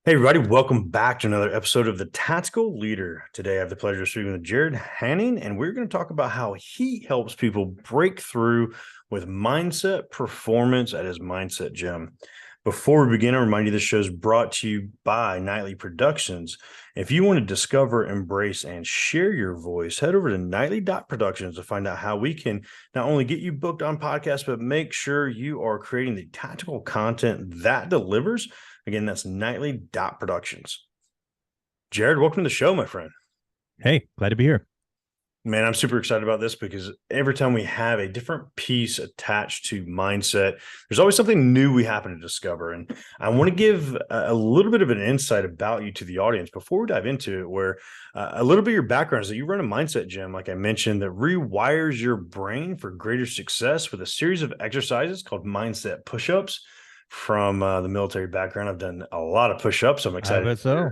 Hey, everybody, welcome back to another episode of The Tactical Leader. Today, I have the pleasure of speaking with Jarrod Haning, and we're going to talk about how he helps people break through with mindset performance at his mindset gym. Before we begin, I remind you this show is brought to you by Nightly Productions. If you want to discover, embrace, and share your voice, head over to nightly.productions to find out how we can not only get you booked on podcasts, but make sure you are creating the tactical content that delivers. Again, that's nightly.productions. Jarrod, welcome to the show, my friend. Hey, glad to be here. Man, I'm super excited about this because every time we have a different piece attached to mindset, there's always something new we happen to discover. And I want to give a little bit of an insight about you to the audience before we dive into it, where a little bit of your background is that you run a mindset gym, like I mentioned, that rewires your brain for greater success with a series of exercises called mindset pushups. From the military background, I've done a lot of push-ups. So I'm I excited bet so.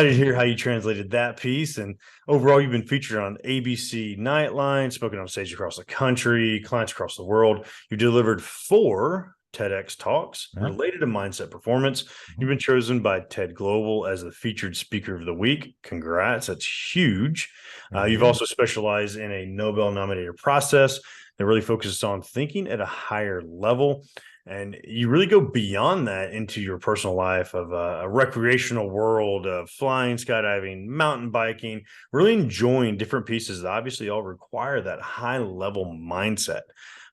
to hear how you translated that piece. And overall, you've been featured on ABC Nightline, spoken on stage across the country, clients across the world. You delivered 4 TEDx talks Yeah. related to mindset performance. You've been chosen by TED Global as the featured speaker of the week. Congrats. That's huge. Thank You've you. also specialized in a Nobel Nominated process that really focuses on thinking at a higher level. And you really go beyond that into your personal life of a recreational world of flying, skydiving, mountain biking, really enjoying different pieces that obviously all require that high level mindset.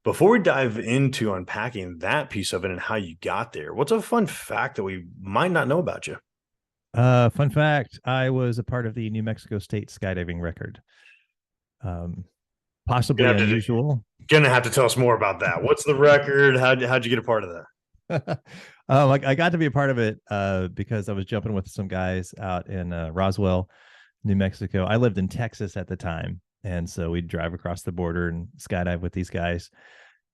Before we dive into unpacking that piece of it and how you got there, what's a fun fact that we might not know about you? Fun fact, I was a part of the New Mexico State skydiving record. Um, Gonna Possibly have to unusual. gonna have to tell us more about that. What's the record? How'd you get a part of that? I got to be a part of it because I was jumping with some guys out in Roswell, New Mexico. I lived in Texas at the time, and so we'd drive across the border and skydive with these guys.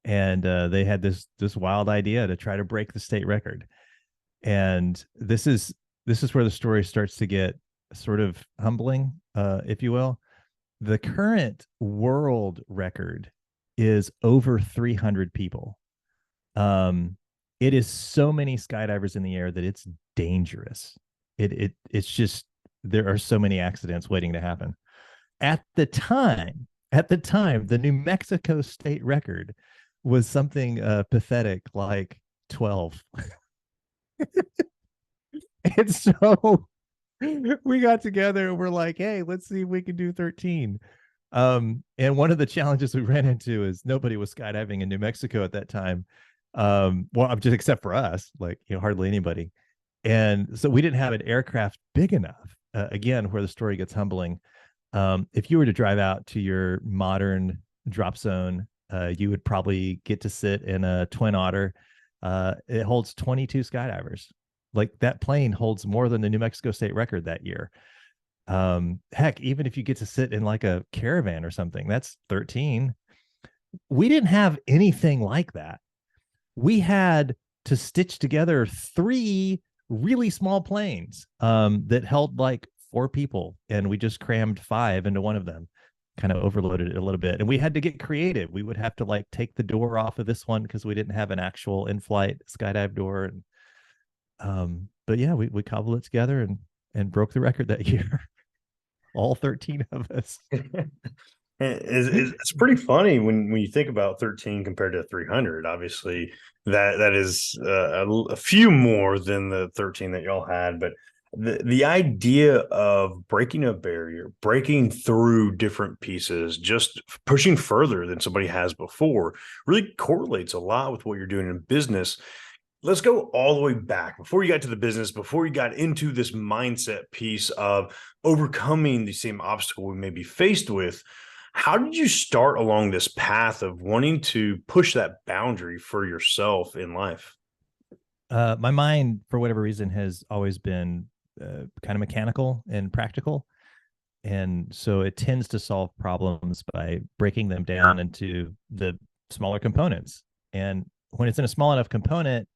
And they had this wild idea to try to break the state record. And this is where the story starts to get sort of humbling, if you will. The current world record is over 300 people. Um, it is so many skydivers in the air that it's dangerous. It's just there are so many accidents waiting to happen. At the time, the New Mexico state record was something pathetic like 12. And so we got together and we're like, hey, let's see if we can do 13. And one of the challenges we ran into is nobody was skydiving in New Mexico at that time. Well, just except for us, like, hardly anybody. And so we didn't have an aircraft big enough. Again, where the story gets humbling. If you were to drive out to your modern drop zone, you would probably get to sit in a Twin Otter. It holds 22 skydivers. Like that plane holds more than the New Mexico state record that year. Heck, even if you get to sit in like a caravan or something, that's 13. We didn't have anything like that. We had to stitch together 3 really small planes that held like 4 people, and we just crammed 5 into one of them, kind of overloaded it a little bit. And we had to get creative. We would have to like take the door off of this one because we didn't have an actual in-flight skydive door. And but yeah, we cobbled it together and broke the record that year. All 13 of us. It's pretty funny when you think about 13 compared to 300. Obviously, that is a few more than the 13 that y'all had, but the idea of breaking a barrier, breaking through different pieces, just pushing further than somebody has before, really correlates a lot with what you're doing in business. Let's go all the way back before you got to the business, before you got into this mindset piece of overcoming the same obstacle we may be faced with. How did you start along this path of wanting to push that boundary for yourself in life? My mind, for whatever reason, has always been kind of mechanical and practical. And so it tends to solve problems by breaking them down into the smaller components. And when it's in a small enough component,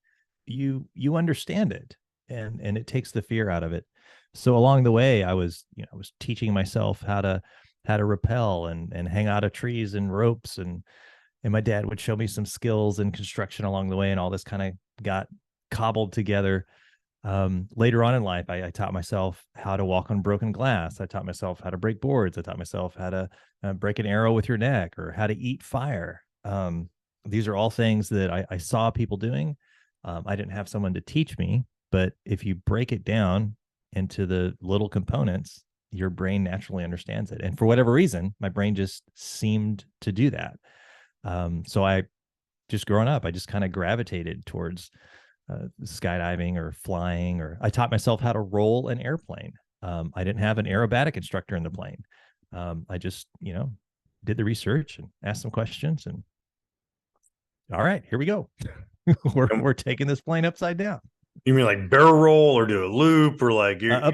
you understand it, and it takes the fear out of it. So along the way, I was teaching myself how to rappel and hang out of trees and ropes, and my dad would show me some skills in construction along the way, and all this kind of got cobbled together. Later on in life, I taught myself how to walk on broken glass. I taught myself how to break boards. I taught myself how to break an arrow with your neck, or how to eat fire. These are all things that I saw people doing. I didn't have someone to teach me, but if you break it down into the little components, your brain naturally understands it. And for whatever reason, my brain just seemed to do that. So I just growing up, I just kind of gravitated towards skydiving or flying, or I taught myself how to roll an airplane. I didn't have an aerobatic instructor in the plane. I just, did the research and asked some questions, and all right, here we go. we're taking this plane upside down. You mean like barrel roll or do a loop, or like A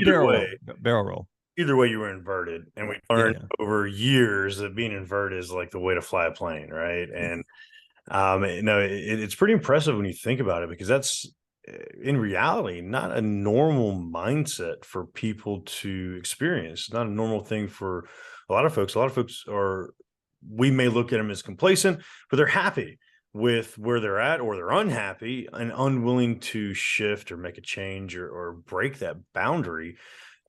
barrel roll. Either way you were inverted, and we learned over years that being inverted is like the way to fly a plane, right? And it's pretty impressive when you think about it, because that's in reality not a normal mindset for people to experience. It's not a normal thing for a lot of folks. A lot of folks we may look at them as complacent, but they're happy with where they're at, or they're unhappy and unwilling to shift or make a change or break that boundary.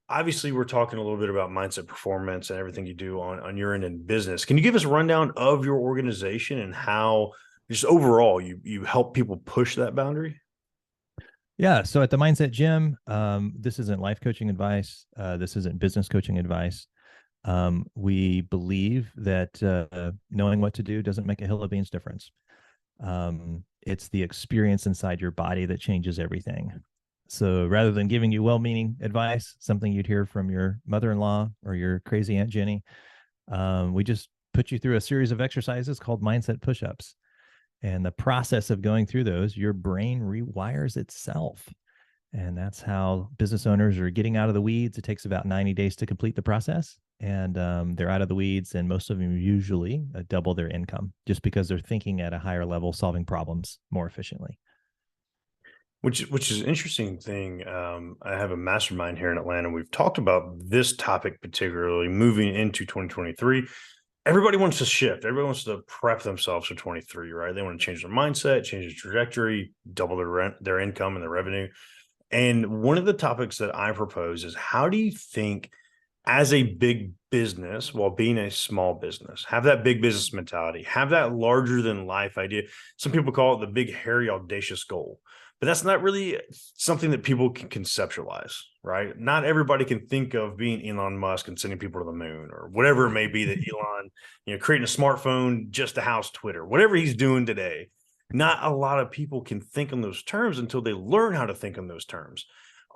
Obviously, we're talking a little bit about mindset, performance, and everything you do on your end in business. Can you give us a rundown of your organization and how just overall you help people push that boundary? Yeah. So at the Mindset Gym, this isn't life coaching advice. This isn't business coaching advice. We believe that knowing what to do doesn't make a hill of beans difference. It's the experience inside your body that changes everything. So rather than giving you well-meaning advice, something you'd hear from your mother-in-law or your crazy Aunt Jenny, we just put you through a series of exercises called mindset push-ups. And the process of going through those, your brain rewires itself. And that's how business owners are getting out of the weeds. It takes about 90 days to complete the process. And they're out of the weeds, and most of them usually double their income just because they're thinking at a higher level, solving problems more efficiently. Which is an interesting thing. I have a mastermind here in Atlanta. We've talked about this topic, particularly moving into 2023. Everybody wants to shift. Everybody wants to prep themselves for 23, right? They want to change their mindset, change their trajectory, double their income and their revenue. And one of the topics that I propose is, how do you think, as a big business while being a small business, have that big business mentality, have that larger than life idea? Some people call it the big, hairy, audacious goal, but that's not really something that people can conceptualize, right? Not everybody can think of being Elon Musk and sending people to the moon, or whatever it may be that Elon, creating a smartphone just to house Twitter, whatever he's doing today. Not a lot of people can think in those terms until they learn how to think in those terms.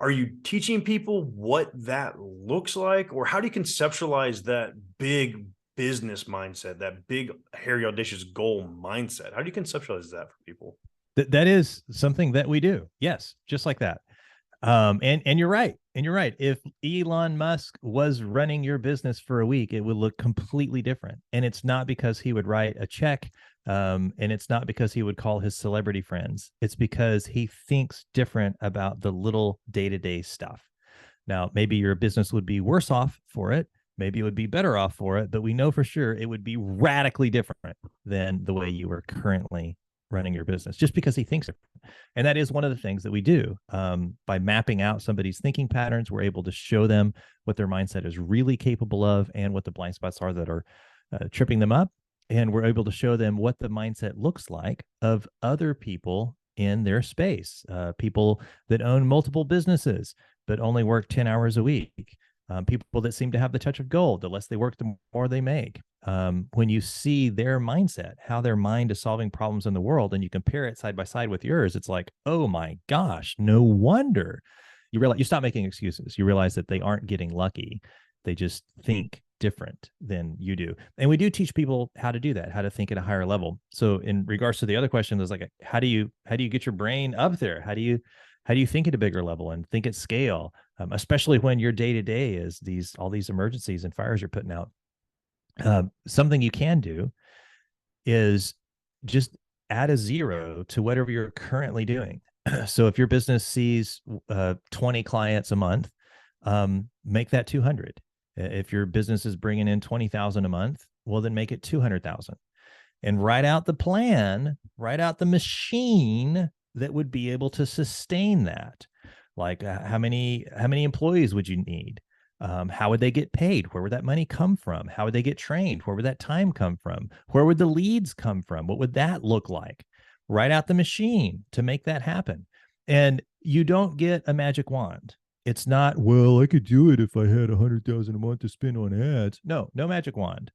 Are you teaching people what that looks like, or how do you conceptualize that big business mindset, that big, hairy, audacious goal mindset? How do you conceptualize that for people? That is something that we do. Yes, just like that. And you're right. And you're right. If Elon Musk was running your business for a week, it would look completely different. And it's not because he would write a check. And it's not because he would call his celebrity friends. It's because he thinks different about the little day-to-day stuff. Now, maybe your business would be worse off for it. Maybe it would be better off for it. But we know for sure it would be radically different than the way you were currently running your business, just because he thinks it. And that is one of the things that we do. By mapping out somebody's thinking patterns, we're able to show them what their mindset is really capable of and what the blind spots are that are tripping them up. And we're able to show them what the mindset looks like of other people in their space, people that own multiple businesses but only work 10 hours a week, people that seem to have the touch of gold. The less they work, the more they make. When you see their mindset, how their mind is solving problems in the world, and you compare it side by side with yours, it's like, oh my gosh, no wonder. You realize, you stop making excuses. You realize that they aren't getting lucky. They just think different than you do. And we do teach people how to do that, how to think at a higher level. So in regards to the other question, is like, how do you get your brain up there? How do you think at a bigger level and think at scale, especially when your day-to-day is all these emergencies and fires you're putting out? Something you can do is just add a 0 to whatever you're currently doing. So if your business sees 20 clients a month, make that 200. If your business is bringing in 20,000 a month, well, then make it 200,000, and write out the plan, write out the machine that would be able to sustain that. Like how many employees would you need? How would they get paid? Where would that money come from? How would they get trained? Where would that time come from? Where would the leads come from? What would that look like? Write out the machine to make that happen. And you don't get a magic wand. It's not, well, I could do it if I had 100,000 a month to spend on ads. No, no magic wand.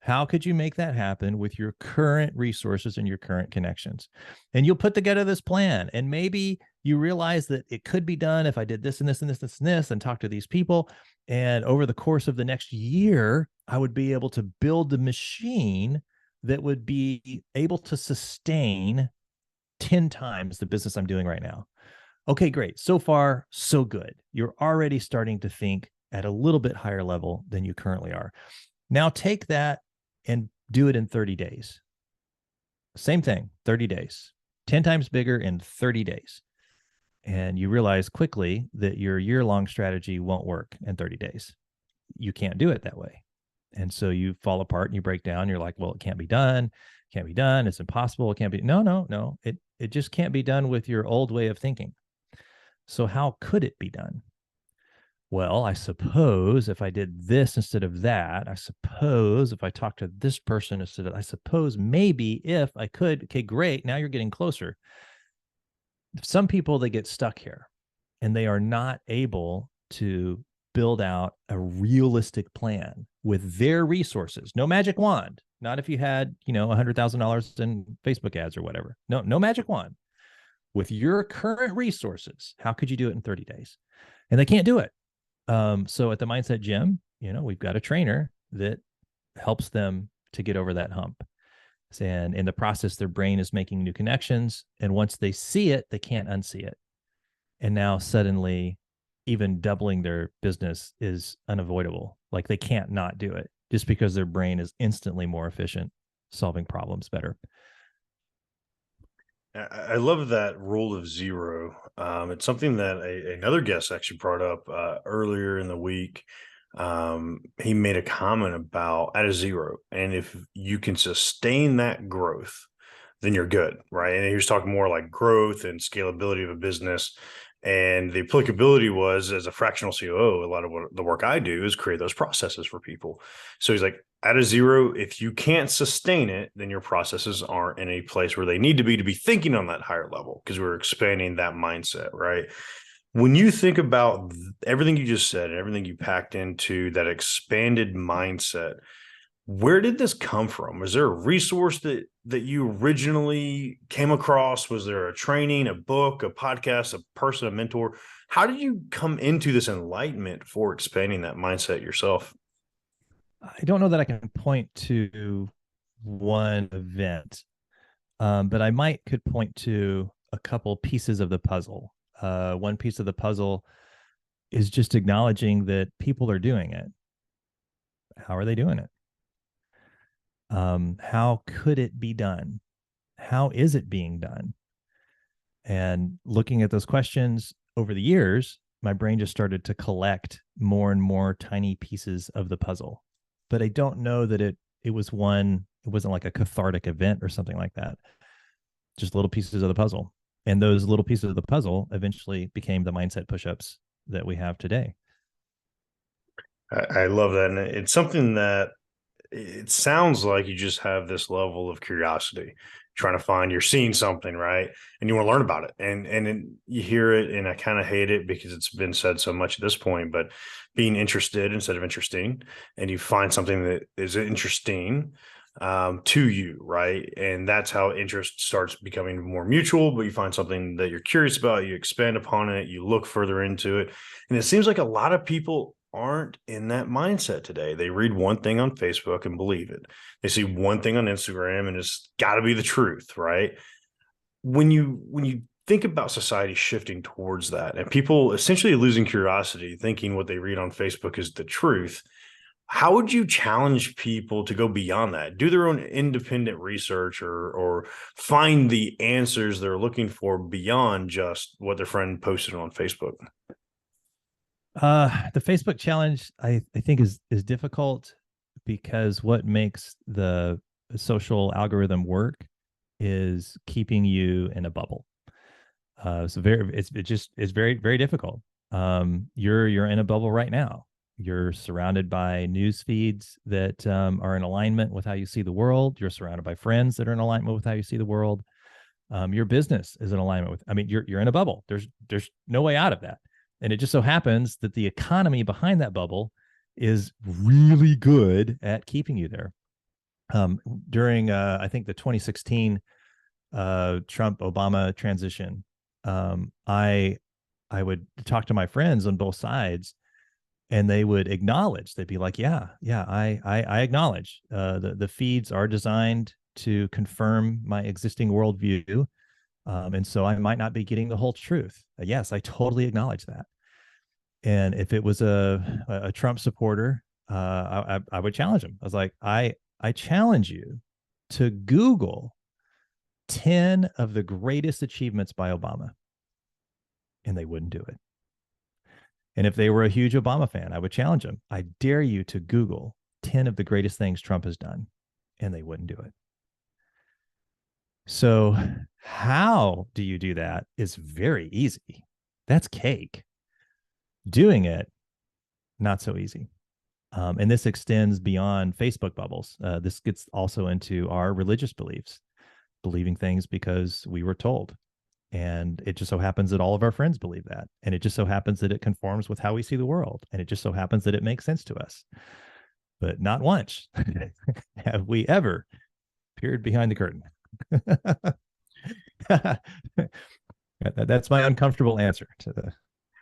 How could you make that happen with your current resources and your current connections? And you'll put together this plan. And maybe you realize that it could be done if I did this and this and this and this and talk to these people. And over the course of the next year, I would be able to build the machine that would be able to sustain 10 times the business I'm doing right now. Okay, great. So far, so good. You're already starting to think at a little bit higher level than you currently are. Now take that and do it in 30 days. Same thing, 30 days, 10 times bigger in 30 days. And you realize quickly that your year-long strategy won't work in 30 days. You can't do it that way. And so you fall apart and you break down. You're like, well, it can't be done. Can't be done. It's impossible. It can't be. No. It just can't be done with your old way of thinking. So how could it be done? Well, I suppose if I did this instead of that, I suppose if I talked to this person instead of, I suppose maybe if I could, okay, great. Now you're getting closer. Some people, they get stuck here and they are not able to build out a realistic plan with their resources. No magic wand. Not if you had, $100,000 in Facebook ads or whatever. No magic wand. With your current resources, how could you do it in 30 days? And they can't do it. So at the Mindset Gym, we've got a trainer that helps them to get over that hump. And in the process, their brain is making new connections. And once they see it, they can't unsee it. And now suddenly, even doubling their business is unavoidable. Like they can't not do it just because their brain is instantly more efficient, solving problems better. I love that rule of zero. It's something that another guest actually brought up earlier in the week. He made a comment about at a zero, and if you can sustain that growth, then you're good, right? And he was talking more like growth and scalability of a business. And the applicability was as a fractional COO, a lot of what the work I do is create those processes for people. So he's like, at a zero, if you can't sustain it, then your processes aren't in a place where they need to be thinking on that higher level because we're expanding that mindset, right? When you think about everything you just said and everything you packed into that expanded mindset, where did this come from? Was there a resource that you originally came across? Was there a training, a book, a podcast, a person, a mentor? How did you come into this enlightenment for expanding that mindset yourself? I don't know that I can point to one event, but I could point to a couple pieces of the puzzle. One piece of the puzzle is just acknowledging that people are doing it. How are they doing it? How could it be done? How is it being done? And looking at those questions over the years, my brain just started to collect more and more tiny pieces of the puzzle. But I don't know that it wasn't like a cathartic event or something like that. Just little pieces of the puzzle. And those little pieces of the puzzle eventually became the mindset push-ups that we have today. I love that. And it's something that it sounds like you just have this level of curiosity, trying to find, you're seeing something, right? And you want to learn about it. And you hear it, and I kind of hate it because it's been said so much at this point, but being interested instead of interesting, and you find something that is interesting to you, right? And that's how interest starts becoming more mutual, but you find something that you're curious about, you expand upon it, you look further into it. And it seems like a lot of people aren't in that mindset today. They read one thing on Facebook and believe it. They see one thing on Instagram and it's got to be the truth, right? When you think about society shifting towards that and people essentially losing curiosity, thinking what they read on Facebook is the truth, how would you challenge people to go beyond that, do their own independent research or find the answers they're looking for beyond just what their friend posted on Facebook? The Facebook challenge, I think is difficult because what makes the social algorithm work is keeping you in a bubble. So it's very, very difficult. You're in a bubble right now. You're surrounded by news feeds that are in alignment with how you see the world. You're surrounded by friends that are in alignment with how you see the world. Your business is in alignment with. I mean, you're in a bubble. There's no way out of that. And it just so happens that the economy behind that bubble is really good at keeping you there. During I think the 2016 Trump Obama transition, I would talk to my friends on both sides, and they would acknowledge. They'd be like, "Yeah, I acknowledge the feeds are designed to confirm my existing worldview, and so I might not be getting the whole truth. Yes, I totally acknowledge that." And if it was a Trump supporter, I would challenge him. I was like, I challenge you to Google 10 of the greatest achievements by Obama, and they wouldn't do it. And if they were a huge Obama fan, I would challenge them. I dare you to Google 10 of the greatest things Trump has done, and they wouldn't do it. So, how do you do that is very easy. That's cake. Doing it, not so easy. And this extends beyond Facebook bubbles. This gets also into our religious beliefs, believing things because we were told. And it just so happens that all of our friends believe that. And it just so happens that it conforms with how we see the world. And it just so happens that it makes sense to us. But not once have we ever peered behind the curtain. That's my uncomfortable answer to the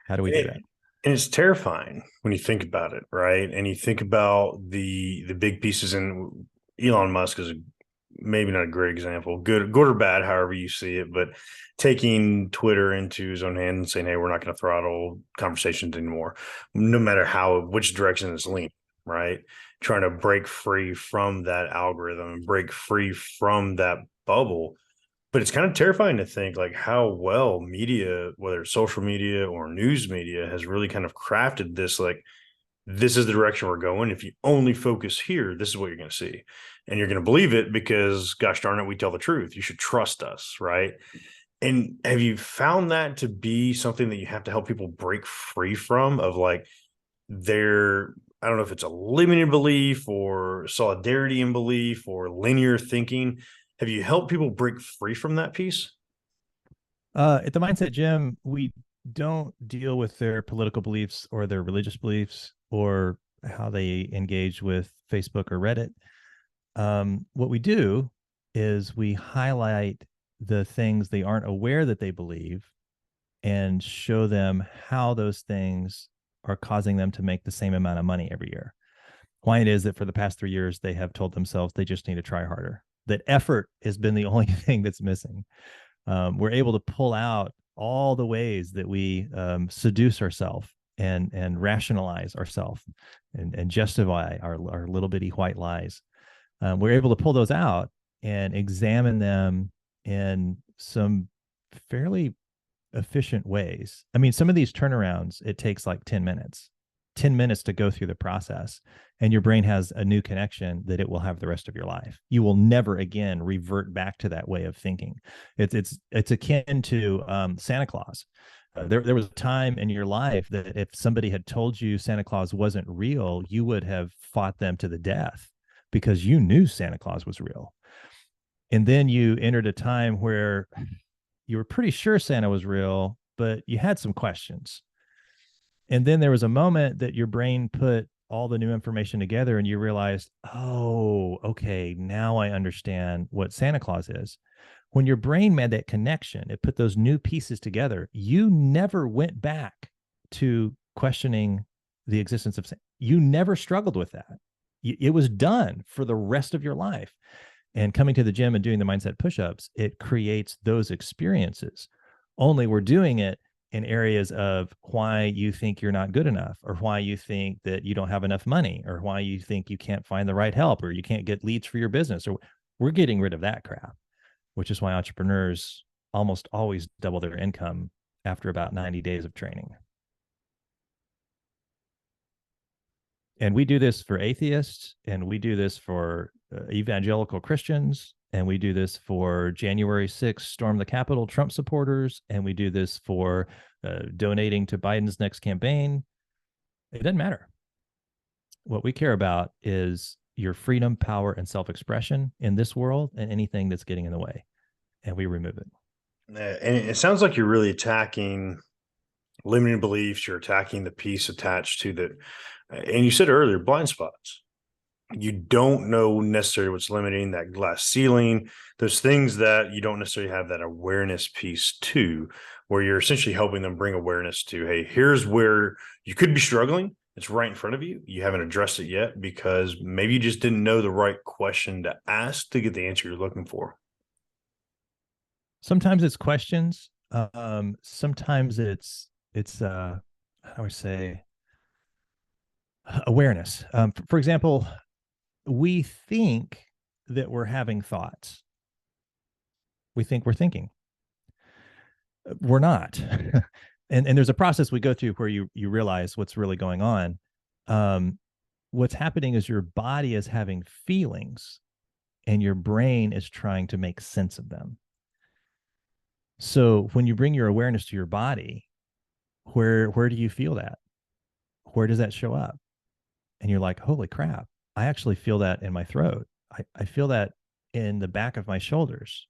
how do we do that? And it's terrifying when you think about it, right? And you think about the big pieces, and Elon Musk is maybe not a great example, good or bad, however you see it, but taking Twitter into his own hand and saying, "Hey, we're not going to throttle conversations anymore," no matter which direction it's leaning, right? Trying to break free from that algorithm and break free from that bubble. But it's kind of terrifying to think like how well media, whether it's social media or news media, has really kind of crafted this, like, this is the direction we're going. If you only focus here, this is what you're going to see. And you're going to believe it because, gosh darn it, we tell the truth. You should trust us, right? And have you found that to be something that you have to help people break free from, of like their, I don't know if it's a limited belief or solidarity in belief or linear thinking. Have you helped people break free from that piece? At the Mindset Gym, we don't deal with their political beliefs or their religious beliefs or how they engage with Facebook or Reddit. What we do is we highlight the things they aren't aware that they believe and show them how those things are causing them to make the same amount of money every year. Why it is that for the past 3 years, they have told themselves they just need to try harder, that effort has been the only thing that's missing. We're able to pull out all the ways that we seduce ourselves and rationalize ourselves and justify our little bitty white lies. We're able to pull those out and examine them in some fairly efficient ways. I mean, some of these turnarounds, it takes like 10 minutes, 10 minutes to go through the process. And your brain has a new connection that it will have the rest of your life. You will never again revert back to that way of thinking. It's akin to Santa Claus. There was a time in your life that if somebody had told you Santa Claus wasn't real, you would have fought them to the death because you knew Santa Claus was real. And then you entered a time where you were pretty sure Santa was real, but you had some questions. And then there was a moment that your brain put all the new information together and you realized, oh, okay, now I understand what Santa Claus is. When your brain made that connection, it put those new pieces together. You never went back to questioning the existence of Santa. You never struggled with that. It was done for the rest of your life. And coming to the gym and doing the mindset pushups, it creates those experiences. Only we're doing it in areas of why you think you're not good enough, or why you think that you don't have enough money, or why you think you can't find the right help, or you can't get leads for your business. Or we're getting rid of that crap, which is why entrepreneurs almost always double their income after about 90 days of training. And we do this for atheists, and we do this for evangelical Christians, And we do this for January 6th, storm the Capitol, Trump supporters. And we do this for donating to Biden's next campaign. It doesn't matter. What we care about is your freedom, power, and self-expression in this world and anything that's getting in the way. And we remove it. And it sounds like you're really attacking limiting beliefs. You're attacking the piece attached to that. And you said earlier, blind spots. You don't know necessarily what's limiting, that glass ceiling, those things that you don't necessarily have that awareness piece to, where you're essentially helping them bring awareness to, hey, here's where you could be struggling. It's right in front of you. You haven't addressed it yet because maybe you just didn't know the right question to ask to get the answer you're looking for. Sometimes it's questions. Sometimes it's how do I say, awareness. For example, we think that we're having thoughts. We think we're thinking. We're not. and there's a process we go through where you realize what's really going on. What's happening is your body is having feelings and your brain is trying to make sense of them. So when you bring your awareness to your body, where do you feel that? Where does that show up? And you're like, holy crap, I actually feel that in my throat. I feel that in the back of my shoulders.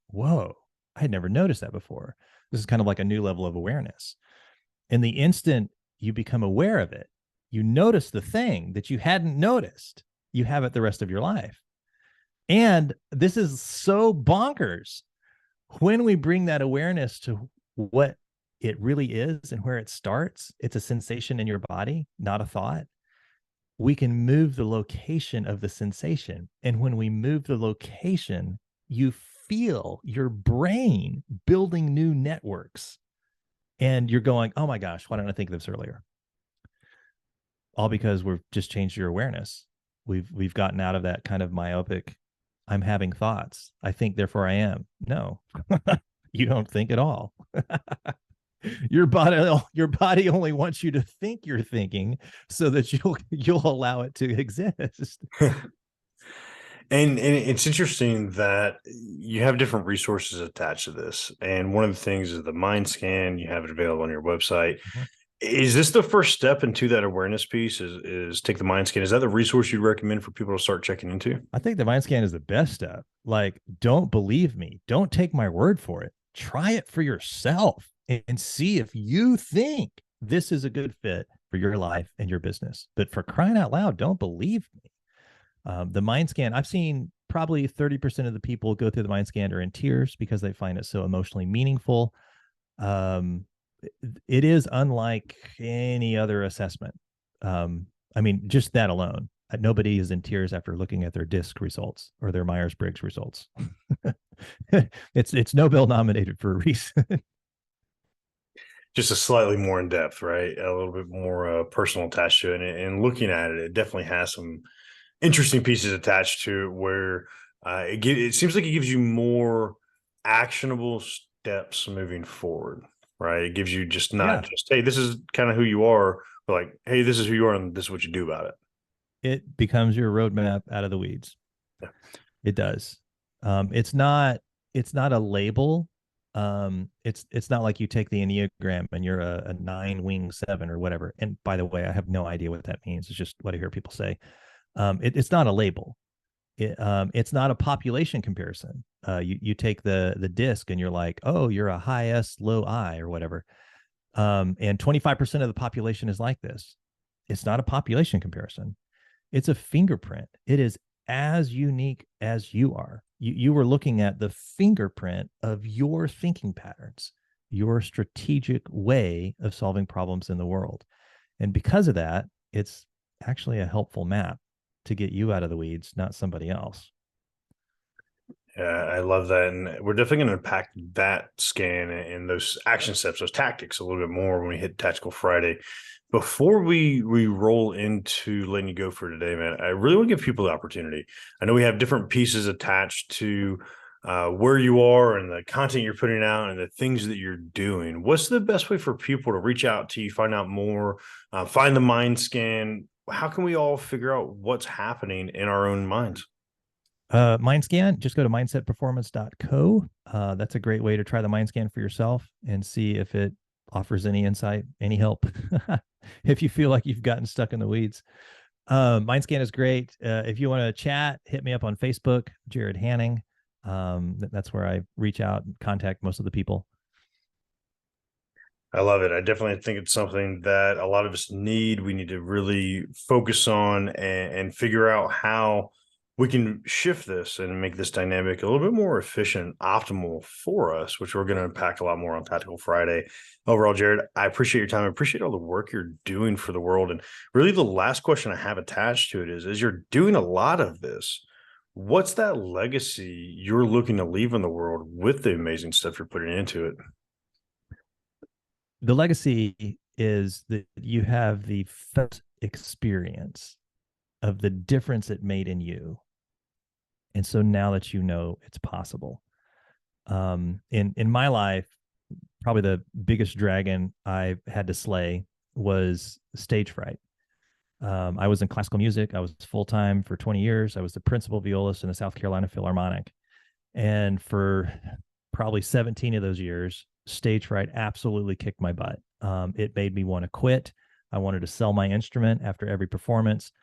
Whoa, I had never noticed that before. This is kind of like a new level of awareness. And the instant you become aware of it, you notice the thing that you hadn't noticed. You have it the rest of your life. And this is so bonkers. When we bring that awareness to what it really is and where it starts, it's a sensation in your body, not a thought. We can move the location of the sensation. And when we move the location, you feel your brain building new networks. And you're going, oh my gosh, why didn't I think of this earlier? All because we've just changed your awareness. We've gotten out of that kind of myopic, I'm having thoughts, I think, therefore I am. No, you don't think at all. Your body only wants you to think you're thinking so that you'll allow it to exist. And it's interesting that you have different resources attached to this. And one of the things is the mind scan. You have it available on your website. Mm-hmm. Is this the first step into that awareness piece? Is take the mind scan? Is that the resource you'd recommend for people to start checking into? I think the mind scan is the best step. Like, don't believe me. Don't take my word for it. Try it for yourself and see if you think this is a good fit for your life and your business. But for crying out loud, don't believe me. The mind scan, I've seen probably 30% of the people go through the mind scan are in tears because they find it so emotionally meaningful. It is unlike any other assessment. I mean, just that alone. Nobody is in tears after looking at their DISC results or their Myers-Briggs results. It's Nobel nominated for a reason. Just a slightly more in depth, right? A little bit more personal attached to it. And looking at it, it definitely has some interesting pieces attached to it where it seems like it gives you more actionable steps moving forward, right? It gives you just not just, hey, this is kind of who you are, but like, hey, this is who you are and this is what you do about it. It becomes your roadmap out of the weeds. Yeah. It does. It's not a label. It's not like you take the Enneagram and you're a 9 wing 7 or whatever. And by the way, I have no idea what that means. It's just what I hear people say. It's not a label. It's not a population comparison. You take the DISC and you're like, oh, you're a high S, low I or whatever. And 25% of the population is like this. It's not a population comparison. It's a fingerprint. It is as unique as you are. You were looking at the fingerprint of your thinking patterns, your strategic way of solving problems in the world. And because of that, it's actually a helpful map to get you out of the weeds, not somebody else. Yeah, I love that. And we're definitely going to unpack that scan and those action steps, those tactics a little bit more when we hit Tactical Friday. Before we roll into letting you go for today, man, I really want to give people the opportunity. I know we have different pieces attached to where you are and the content you're putting out and the things that you're doing. What's the best way for people to reach out to you, find out more, find the mind scan? How can we all figure out what's happening in our own minds? MindScan, just go to mindsetperformance.co. That's a great way to try the MindScan for yourself and see if it offers any insight, any help. If you feel like you've gotten stuck in the weeds. MindScan is great. If you want to chat, hit me up on Facebook, Jarrod Haning. That's where I reach out and contact most of the people. I love it. I definitely think it's something that a lot of us need. We need to really focus on and figure out how we can shift this and make this dynamic a little bit more efficient, optimal for us, which we're going to unpack a lot more on Tactical Friday. Overall, Jarrod, I appreciate your time. I appreciate all the work you're doing for the world. And really, the last question I have attached to it is, as you're doing a lot of this, what's that legacy you're looking to leave in the world with the amazing stuff you're putting into it? The legacy is that you have the first experience of the difference it made in you. And so now that you know it's possible. In my life, probably the biggest dragon I had to slay was stage fright. I was in classical music. I was full time for 20 years. I was the principal violist in the South Carolina Philharmonic. And for probably 17 of those years, stage fright absolutely kicked my butt. It made me want to quit. I wanted to sell my instrument after every performance.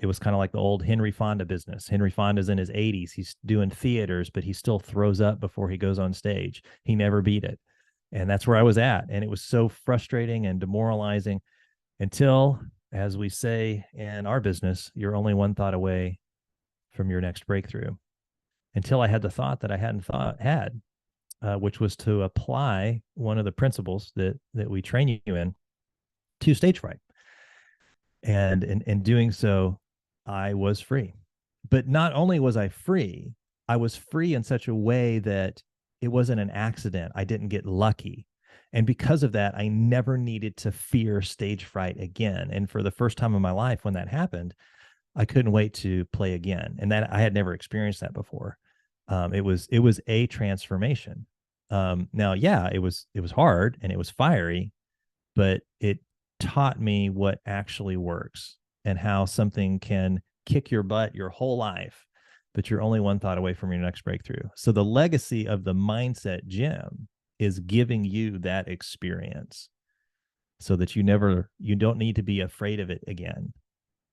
It was kind of like the old Henry Fonda business. Henry Fonda's in his 80s. He's doing theaters, but he still throws up before he goes on stage. He never beat it. And that's where I was at. And it was so frustrating and demoralizing until, as we say in our business, you're only one thought away from your next breakthrough. Until I had the thought that I hadn't had, which was to apply one of the principles that we train you in to stage fright. And in doing so, I was free. But not only was I free, I was free in such a way that it wasn't an accident. I didn't get lucky. And because of that, I never needed to fear stage fright again. And for the first time in my life, when that happened, I couldn't wait to play again. And that I had never experienced that before. It was a transformation. Now, yeah, it was hard and it was fiery, but it taught me what actually works and how something can kick your butt your whole life, but you're only one thought away from your next breakthrough. So the legacy of the mindset gym is giving you that experience so that you don't need to be afraid of it again.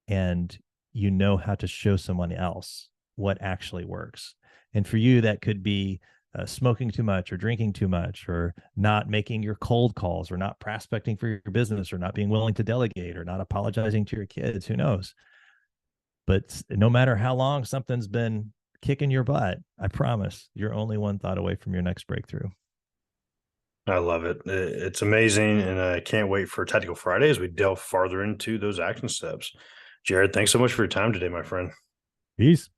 And you know how to show someone else what actually works. And for you, that could be smoking too much or drinking too much or not making your cold calls or not prospecting for your business or not being willing to delegate or not apologizing to your kids. Who knows? But no matter how long something's been kicking your butt, I promise you're only one thought away from your next breakthrough. I love it. It's amazing. And I can't wait for Tactical Friday as we delve farther into those action steps. Jarrod, thanks so much for your time today, my friend. Peace.